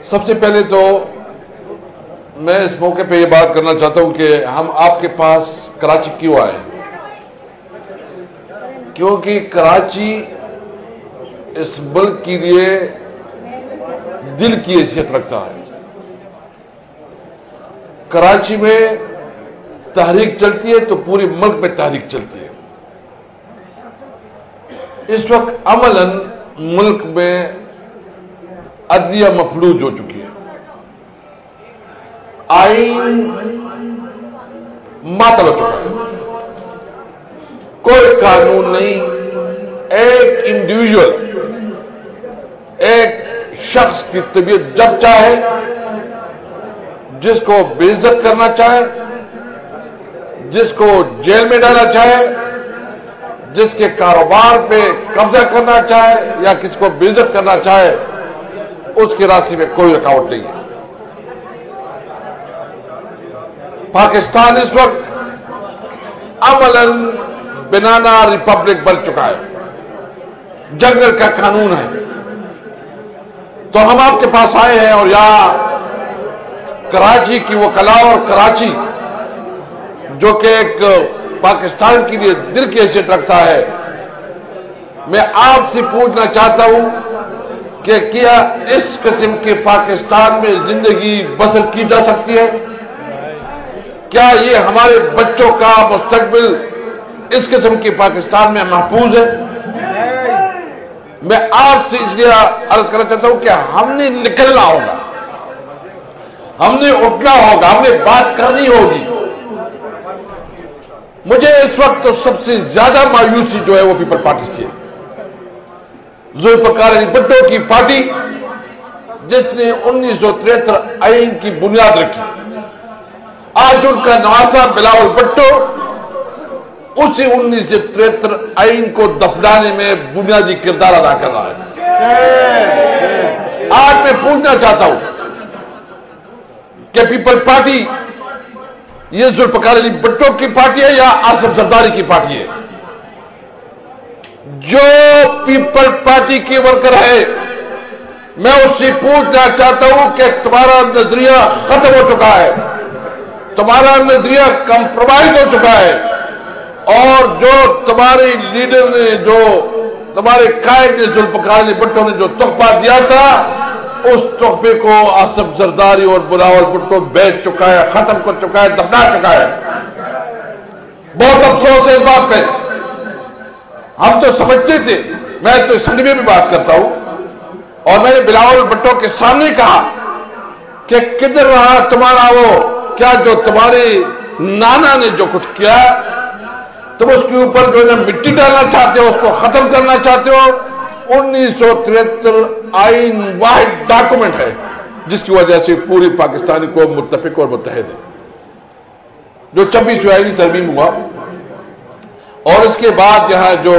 सबसे पहले तो मैं इस मौके पे ये बात करना चाहता हूं कि हम आपके पास कराची क्यों आए, क्योंकि कराची इस मुल्क के लिए दिल की हैसियत रखता है। कराची में तहरीक चलती है तो पूरे मुल्क में तहरीक चलती है। इस वक्त अमलन मुल्क में अदलिया मफलूज हो चुकी है, आईन मातल हो चुका है, कोई कानून नहीं। एक इंडिविजुअल, एक शख्स की तबीयत जब चाहे, जिसको बेइज्जत करना चाहे, जिसको जेल में डालना चाहे, जिसके कारोबार पे कब्जा करना चाहे या किसको बेइज्जत करना चाहे, उसके रास्ते में कोई रुकावट नहीं है। पाकिस्तान इस वक्त अमलन बनाना रिपब्लिक बन चुका है, जंगल का कानून है। तो हम आपके पास आए हैं और यहां कराची की वो कला और कराची जो कि एक पाकिस्तान के लिए दिल की हैसियत रखता है, मैं आपसे पूछना चाहता हूं कि क्या इस किस्म के पाकिस्तान में जिंदगी बसर की जा सकती है? क्या ये हमारे बच्चों का मुस्तकबिल इस किस्म के पाकिस्तान में महफूज है? मैं आपसे इसलिए अर्ज करना चाहता हूं कि हमने निकलना होगा, हमने उठना होगा, हमने बात करनी होगी। मुझे इस वक्त तो सबसे ज्यादा मायूसी जो है वो पीपल पार्टी से है। जुल्फकार अली भुट्टो की पार्टी जिसने 1973 आईन की बुनियाद रखी, आज उनका नवासा बिलावल भुट्टो उसी 1973 आईन को दफनाने में बुनियादी किरदार अदा कर रहा है। आज मैं पूछना चाहता हूं कि पीपल पार्टी ये जुल्फकार अली भुट्टो की पार्टी है या आसिफ जरदारी की पार्टी है? जो पीपल पार्टी के वर्कर है, मैं उससे पूछना चाहता हूं कि तुम्हारा नजरिया खत्म हो चुका है, तुम्हारा नजरिया कंप्रोमाइज हो चुका है, और जो तुम्हारे लीडर ने, जो तुम्हारे कायद ने, जुल्फकार अली भुट्टो ने जो तोहफा दिया था, उस तोहफे को आसिफ जरदारी और बिलावल भुट्टो बेच चुका है, खत्म कर चुका है, दफना चुका है। बहुत अफसोस है इस बात पे। हम तो समझते थे, मैं तो असेंबली में भी बात करता हूं और मैंने बिलावल भुट्टो के सामने कहा कि किधर रहा तुम्हारा वो, क्या जो तुम्हारे नाना ने जो कुछ किया तुम उसके ऊपर जो है मिट्टी डालना चाहते हो, उसको खत्म करना चाहते हो। 1973 आईन वाहिद डॉक्यूमेंट है जिसकी वजह से पूरी पाकिस्तानी को मुत्तफिक और मुत्तहिद है। जो 26वीं आईनी तरमीम हुआ और इसके बाद यहां जो